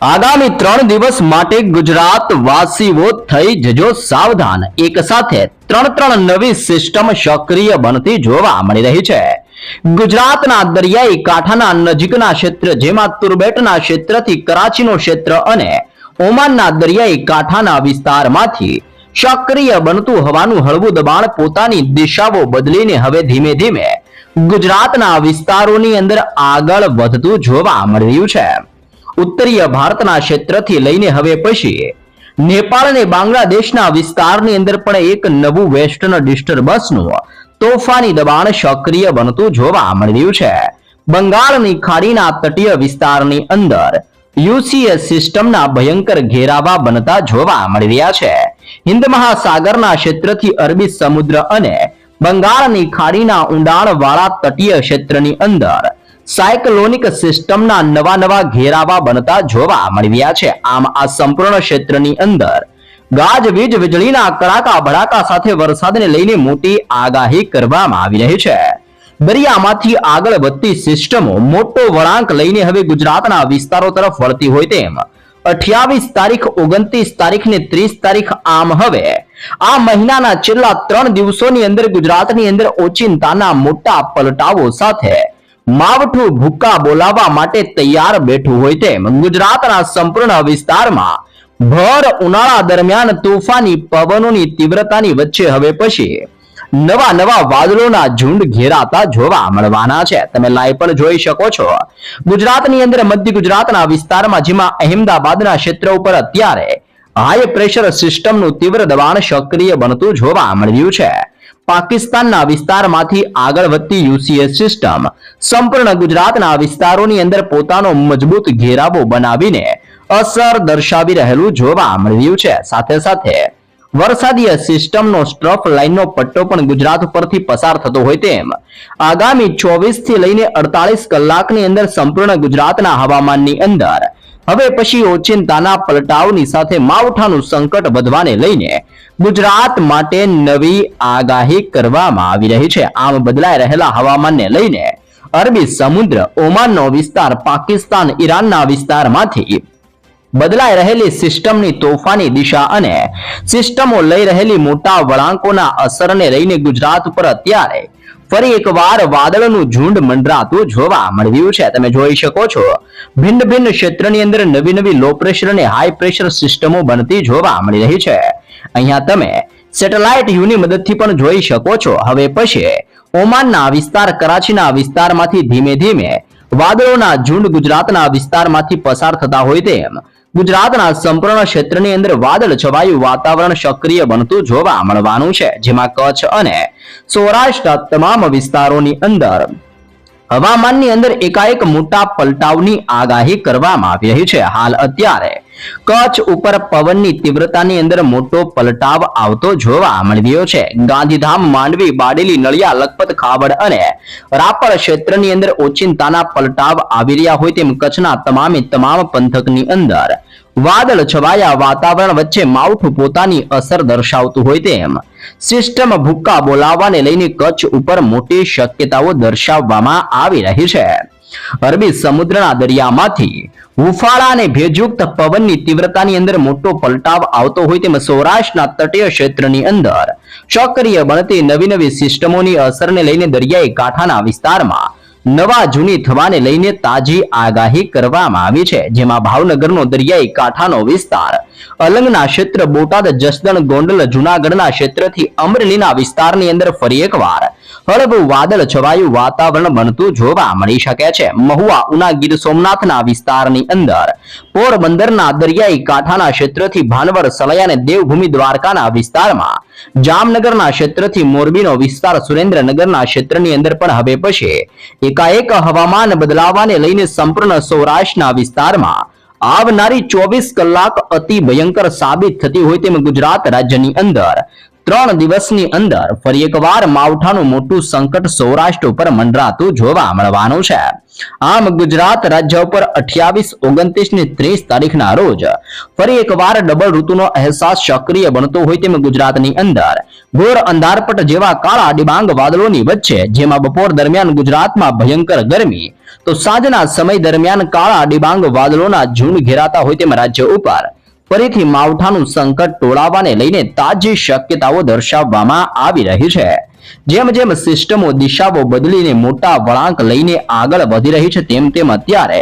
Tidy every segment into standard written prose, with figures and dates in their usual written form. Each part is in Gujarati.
આગામી 3 દિવસ માટે ગુજરાત વાસીઓ થઈ જજો સાવધાન। એક સાથે ત્રણ નવી સિસ્ટમ સક્રિય બનતી જોવા મળી રહી છે। ગુજરાતના દરિયાઈ કાંઠાના નજીકના ક્ષેત્ર જેમાં તુર્બેટના ક્ષેત્રથી કરાચીનો ક્ષેત્ર અને ઓમાનના દરિયાઈ કાંઠાના વિસ્તારમાંથી સક્રિય બનતું હવાનું હળવું દબાણ પોતાની દિશાઓ બદલીને હવે ધીમે ધીમે ગુજરાતના વિસ્તારોની અંદર આગળ વધતું જોવા મળી રહ્યું છે। ઉત્તરીય ભારતના ક્ષેત્રથી લઈને હવે પછી નેપાળ અને બાંગ્લાદેશના વિસ્તારની અંદર પણ એક નવું વેસ્ટર્ન ડિસ્ટર્બન્સનું તોફાની દબાણ સક્રિય બનતું જોવા મળી રહ્યું છે। બંગાળની ખાડીના તટીય વિસ્તારની અંદર યુસીએસ સિસ્ટમના ભયંકર ઘેરાવા બનતા જોવા મળી રહ્યા છે। હિન્દ મહાસાગરના ક્ષેત્રથી અરબી સમુદ્ર અને બંગાળની ખાડીના ઊંડાણવાળા તટીય ક્ષેત્રની અંદર સાયક્લોનિક સિસ્ટમના નવા ઘેરાવા બનતા જોવા મળી રહ્યા છે। આમ આ સંપૂર્ણ ક્ષેત્રની અંદર ગાજવીજ વીજળીના કડાકા ભડાકા સાથે વરસાદને લઈને મોટી આગાહી કરવામાં આવી રહી છે। દરિયામાંથી આગળ વધતી સિસ્ટમો મોટો વળાંક લઈને હવે ગુજરાતના વિસ્તારો તરફ વળતી હોય તેમ 28 તારીખ, 29 તારીખ ને 30 તારીખ આમ હવે આ મહિનાના છેલ્લા 3 દિવસોની અંદર ગુજરાતની અંદર ઓચિંતાના મોટા પલટાવો સાથે માવઠું ભૂક્કા બોલાવવા માટે તૈયાર બેઠું હોય તેમ ગુજરાતના સંપૂર્ણ વિસ્તારમાં ભર ઉનાળા દરમિયાન તોફાની પવનોની તીવ્રતાની વચ્ચે હવે પછી નવા વાદળોના ઝુંડ ઘેરાતા જોવા મળવાના છે। તમે લાઈવ પણ જોઈ શકો છો ગુજરાતની અંદર મધ્ય ગુજરાતના વિસ્તારમાં જેમાં અહેમદાબાદના ક્ષેત્ર ઉપર અત્યારે હાઈ પ્રેશર સિસ્ટમનું તીવ્ર દબાણ સક્રિય બનતું જોવા મળી રહ્યું છે। પાકિસ્તાનના વિસ્તારમાંથી આગળ વધતી યુસીએસ સિસ્ટમ સંપૂર્ણ ગુજરાતના વિસ્તારોની અંદર પોતાનો મજબૂત ઘેરાવો બનાવીને અસર દર્શાવી રહેલું જોવા મળી રહ્યું છે। સાથે સાથે વરસાદીય સિસ્ટમનો સ્ટ્રફ લાઇનનો પટ્ટો પણ ગુજરાત ઉપરથી પસાર થતો હોય તેમ આગામી 24 થી લઈને 48 કલાકની અંદર સંપૂર્ણ ગુજરાતના હવામાનની અંદર હવે પછી ઓચિંતાના પલટાવની સાથે માવઠાનું સંકટ વધવાને લઈને ગુજરાત માટે નવી આગાહી કરવામાં આવી રહી છે। આમ બદલાઈ રહેલા હવામાનને લઈને અરબી સમુદ્ર, ઓમાનનો વિસ્તાર, પાકિસ્તાન, ઈરાનના વિસ્તારમાંથી બદલાઈ રહેલી સિસ્ટમની તોફાની દિશા અને સિસ્ટમો લઈ રહેલી મોટા વળાંકોના અસરને લઈને ગુજરાત ઉપર અત્યારે ફરી એકવાર વાદળનું ઝુંડ મંડરાતું જોવા મળી રહ્યું છે। તમે જોઈ શકો છો ભિન્ન ક્ષેત્રની અંદર નવી લો પ્રેશર અને હાઈ પ્રેશર સિસ્ટમો બનતી જોવા મળી રહી છે। અહીંયા તમે સેટેલાઇટ વ્યૂની મદદથી પણ જોઈ શકો છો હવે પછી ઓમાનના વિસ્તાર, કરાચીના વિસ્તારમાંથી ધીમે ધીમે વાદળોના ઝુંડ ગુજરાતના વિસ્તારમાંથી પસાર થતા હોય તેમ ગુજરાતના સંપૂર્ણ ક્ષેત્રની અંદર વાદળ છવાયું વાતાવરણ સક્રિય બનતું જોવા મળવાનું છે। જેમાં કચ્છ અને સૌરાષ્ટ્રના તમામ વિસ્તારોની અંદર હવામાનની અંદર એકાએક મોટા પલટાવની આગાહી કરવામાં આવી રહી છે। હાલ અત્યારે કચ્છ ઉપર પવનની તીવ્રતાની અંદર મોટો પલટાવ આવતો જોવા મળી રહ્યો છે। ગાંધીધામ, માંડવી, બારડોલી, નળિયા, લખપત, ખાવડ અને રાપર ક્ષેત્રની અંદર ઓચિંતાના પલટાવ આવી રહ્યા હોય તેમ કચ્છના તમામ પંથકની અંદર વાદળ છવાયા વાતાવરણ વચ્ચે માવઠું પોતાની અસર દર્શાવતું હોય તેમ સિસ્ટમ ભૂક્કા બોલાવવાને લઈને કચ્છ ઉપર મોટી શક્યતાઓ દર્શાવવામાં આવી રહી છે। અરબી સમુદ્રના દરિયામાંથી હુફાળા અને ભેજયુક્ત પવનની તીવ્રતાની અંદર મોટો પલટાવ આવતો હોય તેમ સૌરાષ્ટ્રના તટીય ક્ષેત્રની અંદર સક્રિય બનતી નવી સિસ્ટમોની અસરને લઈને દરિયાઈ કાંઠાના વિસ્તારમાં નવા જૂની થવાને લઈને તાજી આગાહી કરવામાં આવી છે। જેમાં ભાવનગરનો દરિયાઈ કાંઠાનો વિસ્તાર, અલંગના ક્ષેત્ર, બોટાદ, જસદણ, ગોંડલ, જુનાગઢના ક્ષેત્રથી અમરેલીના વિસ્તારની અંદર ફરી એકવાર હળવું વાદળ છવાયું વાતાવરણ બનતું જોવા મળી શકે છે। મહુવા, ઉના, ગીર સોમનાથના વિસ્તારની અંદર, પોરબંદરના દરિયાઈ કાંઠાના ક્ષેત્રથી ભાનવડ, સલાયા અને દેવભૂમિ દ્વારકાના વિસ્તારમાં, જામનગરના ક્ષેત્રથી મોરબીનો વિસ્તાર, સુરેન્દ્રનગરના ક્ષેત્રની અંદર પણ હવે પછી એકાએક હવામાન બદલાવાને લઈને સંપૂર્ણ સૌરાષ્ટ્રના વિસ્તારમાં આવનારી 24 કલાક અતિ ભયંકર સાબિત થતી હોય તેમ ગુજરાત રાજ્યની અંદર 3 દિવસની અંદર ફરી એકવાર માવઠાનું મોટું સંકટ સૌરાષ્ટ્ર ઉપર મંડરાતું જોવા મળવાનું છે. આમ ગુજરાત રાજ્ય ઉપર 28, 29 ને 30 તારીખના રોજ ફરી એકવાર ડબલ ઋતુનો અહેસાસ સક્રિય બનતો હોય તેમ ગુજરાતની અંદર ઘોર અંધારપટ જેવા કાળા ડિબાંગ વાદળોની વચ્ચે, જેમાં બપોર દરમિયાન ગુજરાતમાં ભયંકર ગરમી તો સાંજના સમય દરમિયાન કાળા ડિબાંગ વાદળોના ઝુંડ ઘેરાતા હોય તેમ રાજ્ય ઉપર ફરીથી માવઠાનું સંકટ ટોળાવાને લઈને તાજી શક્યતાઓ દર્શાવવામાં આવી રહી છે. જેમ જેમ સિસ્ટમો દિશાઓ બદલીને મોટા વળાંક લઈને આગળ વધી રહી છે તેમ અત્યારે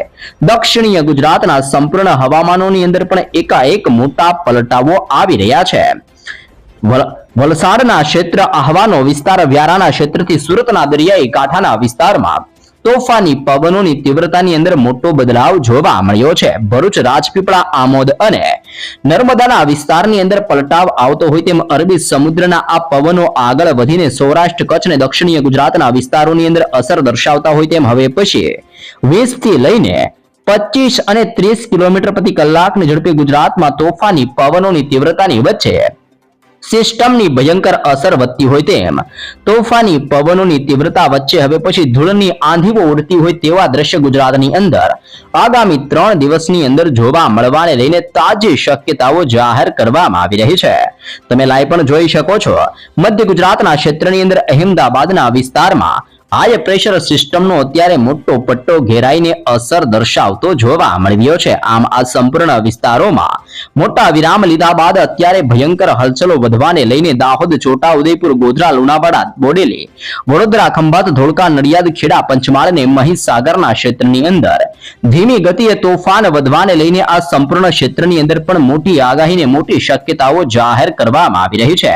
દક્ષિણીય ગુજરાતના સંપૂર્ણ હવામાનોની અંદર પણ એકાએક મોટા પલટાવો આવી રહ્યા છે. વલસાડના ક્ષેત્ર, આહવાનો વિસ્તાર, વ્યારાના ક્ષેત્રથી સુરતના દરિયાઈ કાંઠાના વિસ્તારમાં તોફાની પવનોની તીવ્રતાની અંદર મોટો બદલાવ જોવા મળ્યો છે. ભરૂચ, રાજપીપળા, આમોદ અને નર્મદાના વિસ્તારની અંદર પલટાવ આવતો હોય તેમ અરબી સમુદ્રના આ પવનો આગળ વધીને સૌરાષ્ટ્ર, કચ્છ અને દક્ષિણીય ગુજરાતના વિસ્તારોની અંદર અસર દર્શાવતા હોય તેમ હવે પછી 20 થી લઈને 25 અને 30 કિલોમીટર પ્રતિ કલાકની ઝડપે ગુજરાતમાં તોફાની પવનોની તીવ્રતાની વચ્ચે સિસ્ટમની ભયંકર અસર વધતી હોય તેમ તોફાની પવનોની તીવ્રતા વચ્ચે હવે પછી ધૂળની આંધીઓ ઉડતી હોય તેવા દ્રશ્ય ગુજરાતની અંદર આગામી 3 દિવસની અંદર જોવા મળવાને લઈને તાજી શક્યતાઓ જાહેર કરવામાં આવી રહી છે. તમે લાઈવ પણ જોઈ શકો છો, મધ્ય ગુજરાતના ક્ષેત્રની અંદર અહેમદાબાદના વિસ્તારમાં હાઈ પ્રેશર સિસ્ટમનો અત્યારે મોટો પટ્ટો ઘેરાઈને અસર દર્શાવતો જોવા મળ્યો છે. આમ આ સંપૂર્ણ વિસ્તારોમાં મોટા વિરામ લીધા બાદ અત્યારે ભયંકર હલચલો વધવાને લઈને દાહોદ, છોટાઉદેપુર, ગોધરા, લુણાવાડા, બોડેલી, વડોદરા, ખંભાત, ધોળકા, નડિયાદ, ખેડા, પંચમહાલ અને મહીસાગરના ક્ષેત્રની અંદર ધીમી ગતિએ તોફાન વધવાને લઈને આ સંપૂર્ણ ક્ષેત્રની અંદર પણ મોટી આગાહીને મોટી શક્યતાઓ જાહેર કરવામાં આવી રહી છે.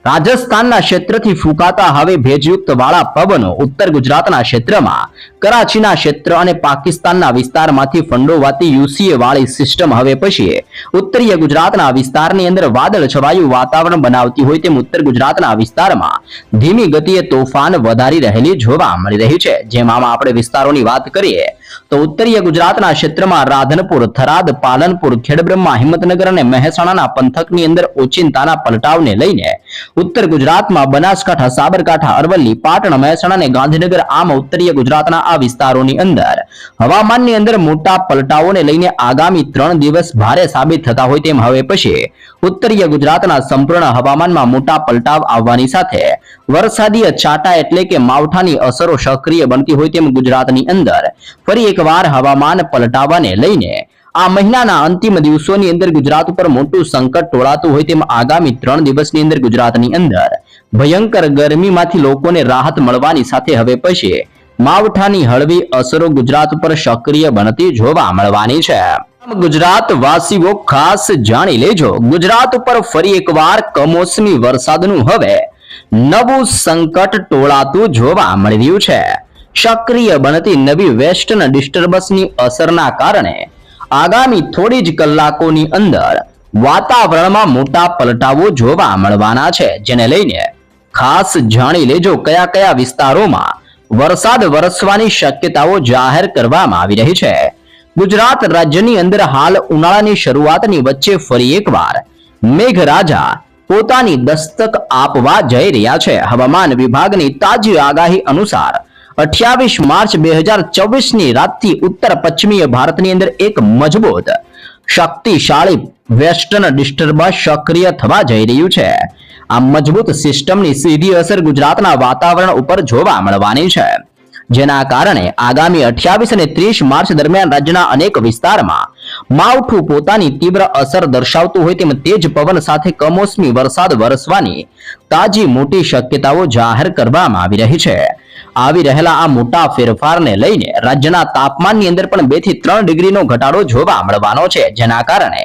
રાજસ્થાનના ક્ષેત્રથી ફૂંકાતા હવે ભેજયુક્ત વાળા પવનો ઉત્તર ગુજરાતના ક્ષેત્રમાં કરાચીના ક્ષેત્ર અને પાકિસ્તાનના વિસ્તારમાંથી ફંડોવાતી યુસીએ વાળી સિસ્ટમ હવે પછી ઉત્તરીય ગુજરાતના વિસ્તારની અંદર વાદળ છવાયું વાતાવરણ બનાવતી હોય તેમ ઉત્તર ગુજરાતના વિસ્તારમાં ધીમી ગતિએ તોફાન વધારી રહેલી જોવા મળી રહી છે. જેમાં આપણે વિસ્તારોની વાત કરીએ તો ઉત્તરીય ગુજરાતના ક્ષેત્રમાં રાધનપુર, થરાદ, પાલનપુર, ખેડબ્રહ્મા, હિંમતનગર અને મહેસાણાના પંથકની અંદર ઓચિંતાના પલટાવને લઈને ઉત્તર ગુજરાતમાં બનાસકાંઠા, સાબરકાંઠા, અરવલ્લી, પાટણ, મહેસાણા અને ગાંધીનગર આમ ઉત્તરીય ગુજરાતના આ વિસ્તારોની અંદર હવામાનની અંદર મોટા પલટાવોને લઈને આગામી 3 દિવસ ભારે સાબિત થતા હોય તેમ હવે પછી ઉત્તરીય ગુજરાતના સંપૂર્ણ હવામાનમાં મોટા પલટાવ આવવાની સાથે વરસાદીય છાંટા એટલે કે માવઠાની અસરો સક્રિય બનતી હોય તેમ ગુજરાતની અંદર ફરી એકવાર હવામાન પલટાવાને લઈને આ મહિનાના અંતિમ દિવસોની અંદર ગુજરાત ઉપર મોટું સંકટ ટોળાતું હોય તેમ આગામી 3 દિવસની અંદર ગુજરાતની અંદર ભયંકર ગરમીમાંથી લોકોને રાહત મળવાની સાથે હવે પછી માવઠાની હળવી અસરો ગુજરાત ઉપર સક્રિય બનતી જોવા મળવાની છે. ગુજરાત વાસીઓ ખાસ જાણી લેજો, ગુજરાત ઉપર ફરી એકવાર કમોસમી વરસાદનું હવે નવું સંકટ ટોળાતું જોવા મળી રહ્યું છે. સક્રિય બનતી નવી વેસ્ટર્ન ડિસ્ટર્બન્સની અસરના કારણે આગામી થોડી જ કલાકોની અંદર વાતાવરણમાં મોટા પલટાવો જોવા મળવાના છે, જેને લઈને ખાસ જાણી લેજો કયા કયા વિસ્તારોમાં વરસાદ વરસવાની શક્યતાઓ જાહેર કરવામાં આવી રહી છે. ગુજરાત રાજ્યની અંદર હાલ ઉનાળાની શરૂઆતની વચ્ચે ફરી એકવાર મેઘરાજા પોતાની દસ્તક આપવા જઈ રહ્યા છે. હવામાન વિભાગની તાજી આગાહી અનુસાર 28 માર્ચ 2024 ની રાતથી ઉત્તર પશ્ચિમીય ભારતની અંદર એક મજબૂત શક્તિશાળી વેસ્ટર્ન ડિસ્ટર્બન્સ સક્રિય થવા જઈ રહ્યું છે. આ મજબૂત સિસ્ટમની સીધી અસર ગુજરાતના વાતાવરણ ઉપર જોવા મળવાની છે, જેના કારણે આગામી 28 અને 30 માર્ચ દરમિયાન રાજ્યના અનેક વિસ્તારમાં માવઠું પોતાની તીવ્ર અસર દર્શાવતું હોય તેમ તેજ પવન સાથે કમોસમી વરસાદ વરસવાની તાજી મોટી શક્યતાઓ જાહેર કરવામાં આવી રહી છે. આવી રહેલા આ મોટા ફેરફારને લઈને રાજ્યના તાપમાનની અંદર પણ 2 થી 3 ડિગ્રીનો ઘટાડો જોવા મળવાનો છે, જેના કારણે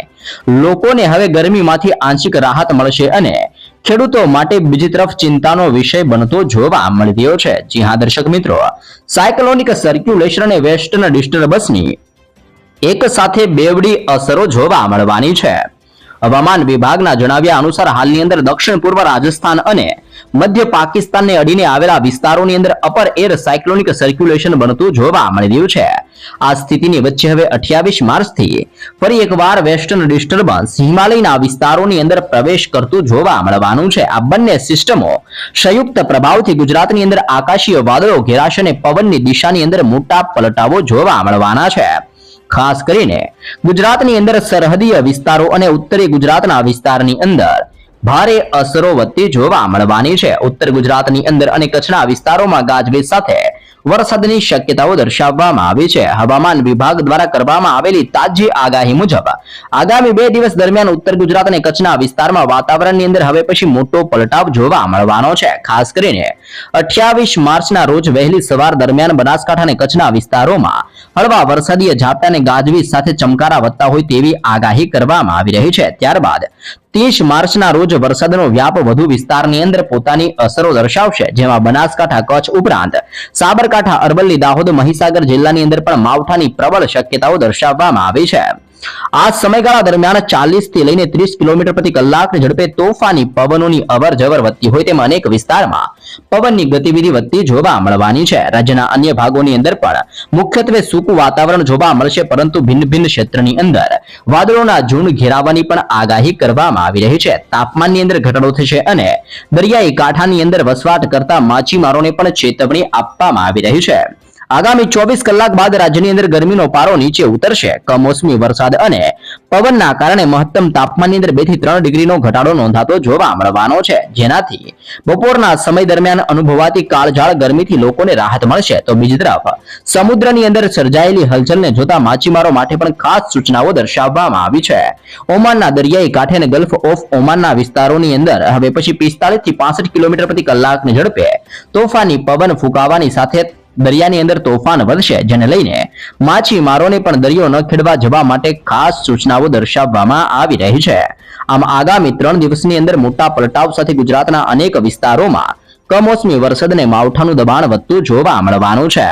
લોકોને હવે ગરમીમાંથી આંશિક રાહત મળશે અને ખેડૂતો માટે બીજી તરફ ચિંતાનો વિષય બનતો જોવા મળી રહ્યો છે. જી હા દર્શક મિત્રો, સાયક્લોનિક સર્ક્યુલેશન અને વેસ્ટર્ન ડિસ્ટર્બન્સની એક સાથે બેવડી અસરો જોવા મળવાની છે. હવામાન વિભાગના જણાવ્યા અનુસાર હાલની અંદર દક્ષિણ પૂર્વ રાજસ્થાન અને મધ્ય પાકિસ્તાનને અડીને આવેલા વિસ્તારોની અંદર અપર એર સાયક્લોનિક સર્ક્યુલેશન બનતું જોવા મળી રહ્યું છે. આ સ્થિતિની વચ્ચે હવે 28 માર્ચથી ફરી એકવાર વેસ્ટર્ન ડિસ્ટર્બન્સ હિમાલયના વિસ્તારોની અંદર પ્રવેશ કરતું જોવા મળવાનું છે. આ બંને સિસ્ટમો સંયુક્ત પ્રભાવથી ગુજરાતની અંદર આકાશીય વાદળો ઘેરાશે અને પવનની દિશાની અંદર મોટા પલટાવો જોવા મળવાના છે. ખાસ કરીને ગુજરાતની અંદર સરહદીય વિસ્તારો અને ઉત્તરી ગુજરાતના વિસ્તારની અંદર ભારે અસરો વધતી જોવા મળવાની છે. ઉત્તર ગુજરાતની અંદર અને કચ્છના વિસ્તારોમાં ગાજવીજ સાથે વરસાદની શક્યતાઓ દર્શાવવામાં આવી છે. હવામાન વિભાગ દ્વારા કરવામાં આવેલી તાજી આગાહી મુજબ આગામી 2 દિવસ દરમિયાન ઉત્તર ગુજરાત અને કચ્છના વિસ્તારમાં વાતાવરણની અંદર હવે પછી મોટો પલટાવ જોવા મળવાનો છે. ખાસ કરીને 28 માર્ચના રોજ વહેલી સવાર દરમિયાન બનાસકાંઠા અને કચ્છના વિસ્તારોમાં હળવા વરસાદીય ઝાપટા અને ગાજવીજ સાથે ચમકારા વધતા હોય તેવી આગાહી કરવામાં આવી રહી છે. ત્યારબાદ 30 માર્ચના રોજ વરસાદનો વ્યાપ વધુ વિસ્તારની અંદર પોતાની અસરો દર્શાવશે, જેમાં બનાસકાંઠા, કચ્છ ઉપરાંત સાબરકાંઠા, અરવલ્લી, દાહોદ, મહીસાગર જિલ્લાની અંદર પણ માવઠાની પ્રબળ શક્યતાઓ દર્શાવવામાં આવી છે. આ સમયગાળા દરમિયાન 40 થી લઈને 30 કિલોમીટર પ્રતિ કલાકની ઝડપે તોફાની પવનોની અવરજવર વધતી હોય તેમ અનેક વિસ્તારમાં પવનની ગતિવિધિ વધતી જોવા મળવાની છે. રાજ્યના અન્ય ભાગોની અંદર પણ મુખ્યત્વે સૂકું વાતાવરણ જોવા મળશે, પરંતુ ભિન્ન ભિન્ન ક્ષેત્રની અંદર વાદળોના ઝુંડ ઘેરાવાની પણ આગાહી કરવામાં આવી રહી છે. તાપમાનની અંદર ઘટાડો થશે અને દરિયાઈ કાંઠાની અંદર વસવાટ કરતા માછીમારોને પણ ચેતવણી આપવામાં આવી રહી છે. આગામી 24 કલાક બાદ રાજ્યની અંદર ગરમીનો પારો નીચે ઉતરશે. કમોસમી વરસાદ અને પવનના કારણે મહત્તમ તાપમાનની અંદર 2 થી 3 ડિગ્રીનો ઘટાડો નોંધાતો જોવા મળવાનો છે, જેનાથી બપોરના સમય દરમિયાન અનુભવાતી કાળઝાળ ગરમીથી લોકોને રાહત મળશે. તો બીજી તરફ સમુદ્રની અંદર સર્જાયેલી હલચલને જોતા માછીમારો માટે પણ ખાસ સૂચનાઓ દર્શાવવામાં આવી છે. ઓમાનના દરિયાઈ કાંઠે અને ગલ્ફ ઓફ ઓમાનના વિસ્તારોની અંદર હવે પછી 45 થી 65 કિલોમીટર પ્રતિ કલાકની ઝડપે તોફાની પવન ફૂંકાવાની સાથે દરિયાની અંદર તોફાન વધશે, જેને લઈને માછીમારોને પણ દરિયો ન ખેડવા જવા માટે ખાસ સૂચનાઓ દર્શાવવામાં આવી રહી છે. આમ આગામી 3 દિવસની અંદર મોટા પલટાવ સાથે ગુજરાતના અનેક વિસ્તારોમાં કમોસમી વરસાદ અને માવઠાનું દબાણ વધતું જોવા મળવાનું છે.